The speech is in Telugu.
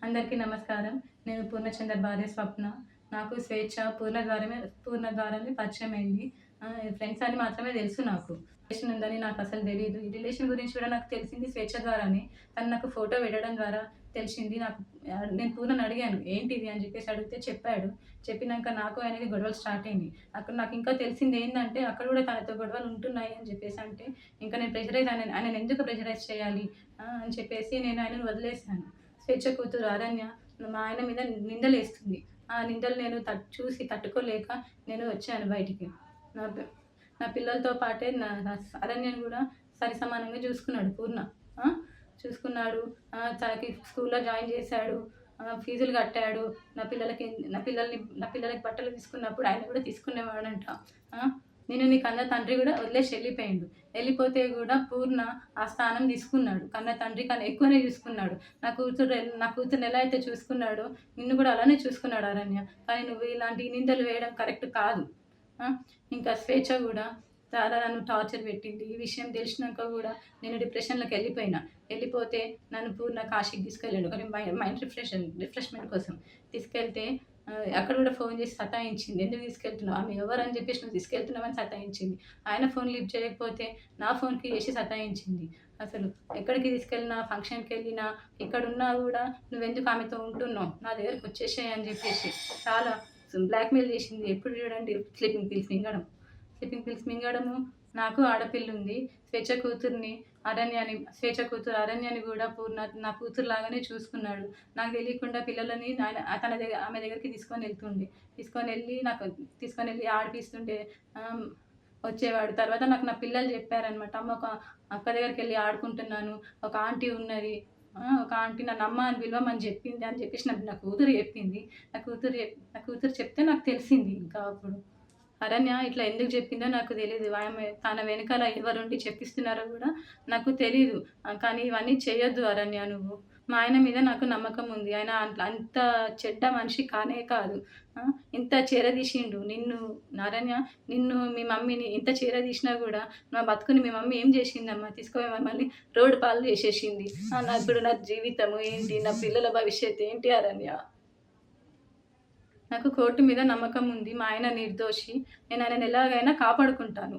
అందరికీ నమస్కారం. నేను పూర్ణచంద్ర భార్య స్వప్న. నాకు స్వేచ్ఛ పూర్ణ ద్వారానే పరిచయమైంది. ఫ్రెండ్స్ అని మాత్రమే తెలుసు నాకు. రిలేషన్ ఉందని నాకసలు తెలీదు. ఈ రిలేషన్ గురించి కూడా నాకు తెలిసింది స్వేచ్ఛ ద్వారానే. తను నాకు ఫోటో పెట్టడం ద్వారా తెలిసింది. నేను పూర్ణని అడిగాను, "ఏంటిది?" అని చెప్పేసి అడిగితే చెప్పాడు. చెప్పినంక నాకు ఆయనకి గొడవలు స్టార్ట్ అయినాయి. అక్కడ నాకింకా తెలిసిందేందంటే అక్కడ కూడా తనతో గొడవలు ఉంటున్నాయి అని చెప్పేసి అంటే, ఇంకా నేను ఆయనని ఎందుకు ప్రెషరైజ్ చేయాలి అని చెప్పేసి నేను ఆయనను వదిలేసాను. స్వేచ్ఛ కూతురు అరణ్య మా ఆయన మీద నిందలేస్తుంది. ఆ నిందలు నేను చూసి తట్టుకోలేక నేను వచ్చాను బయటికి. నా పి నా పిల్లలతో పాటే నా నా అరణ్యని గూడా సరిసమానంగా చూసుకున్నాడు పూర్ణ. ఆ! చూసుకున్నాడు. తనకి స్కూల్‌లో జాయిన్ చేశాడు. ఫీజులు కట్టాడు. నా పిల్లలకి బట్టలు తీసుకున్నప్పుడు ఆయన గూడా తీసుకునేవాడంట. ఆ! నేను నీ కన్న తండ్రి గూడా వదిలేసి ఎళ్ళిపోయిండు. ఎళ్ళిపోతే గూడా పూర్ణ ఆ స్థానం తీసుకున్నాడు. కన్న తండ్రి కన్నా ఎక్కువనే చూసుకున్నాడు. నా కూతుర్ని ఎలా అయితే చూసుకున్నాడో నిన్ను గూడా అలానే చూసుకున్నాడు అరణ్య. కానీ నువ్వు ఇలాంటి నిందలు వేయడం కరెక్ట్ కాదు. ఆ! ఇంకా స్వేచ్ఛ గూడా చాలా నన్ను టార్చర్ పెట్టింది. ఈ విషయం తెలిసినంక గూడా నేను డిప్రెషన్‌లోకెళ్ళిపోయినా. ఎళ్ళిపోతే నన్ను పూర్ణ కాశీకి తీసుకెళ్ళాడు. కానీ మైండ్ రిఫ్రెష్‌మెంట్ కోసం తీసుకెళ్తే అక్కడ గూడా ఫోన్ చేసి సతాయించింది. "ఎందుకు తీసుకెళ్తున్నావు? ఆమె ఎవరని చెప్పేసి నువ్వు తీసుకెళ్తున్నావని" సతాయించింది. ఆయన ఫోన్ లిఫ్ట్ చేయకపోతే నా ఫోన్‌కి చేసి సతాయించింది. అసలు ఎక్కడికి తీసుకెళ్ళినా, ఫంక్షన్‌కెళ్ళినా, ఎక్కడున్నా గూడా "నువ్వెందుకు ఆమెతో ఉంటున్నావు? నా దగ్గరకొచ్చేసేయ్" అని చెప్పేసి చాలా బ్లాక్‌మెయిల్ చేసింది. ఎప్పుడు చూడండి స్లీపింగ్ పిల్స్ మింగడము. నాకు ఆడపిల్లుంది. స్వేచ్ఛ కూతురు అరణ్యని గూడా నా కూతురులాగానే చూసుకున్నాడు. నాకు తెలియకుండా పిల్లలని ఆమె దగ్గరికి తీసుకొనెళ్ళి ఆడిపిస్తుంటే ఆహ్, వచ్చేవాడు. తర్వాత నాకు నా పిల్లలు చెప్పారనమాట. "అమ్మ ఒక అక్క దగ్గరికెళ్ళి ఆడుకుంటున్నాను. ఒక ఆంటీ ఉన్నది. ఒక ఆంటీ నన్ను అమ్మ అని పిలవమని చెప్పింది" అని చెప్పేసి నా కూతురు చెప్పింది. నా కూతురు చెప్తే నాకు తెలిసింది ఇంకా అప్పుడు. అరణ్య ఇట్లా ఎందుకు చెప్పిందో నాకు తెలీదు. తన వెనకాల ఎవరుండి చెప్పిస్తున్నారో గూడా నాకు తెలీదు. కానీ ఇవన్నీ చేయొద్దు అరణ్య నువ్వు. మా ఆయన మీద నాకు నమ్మకం ఉంది. ఆయన అంత చెడ్డ మనిషి కానే కాదు. ఇంత చేరదీసిండు నిన్ను. అరణ్య, నిన్ను మీ మమ్మీని ఇంత చేరదీసినా గూడా నా బతుకుని మీ మమ్మీ ఏం చేసిందమ్మా? తీసుకుపోయి మమ్మల్ని రోడ్డు పాలు చేసేసింది. ఇప్పుడు నా జీవితము ఏంటి? నా పిల్లల భవిష్యత్తు ఏంటి అరణ్య? నాకు కోర్ట్ మీద నమ్మకం ఉంది. మా ఆయన నిర్దోషి. నేను ఆయనని ఎలాగైనా కాపాడుకుంటాను.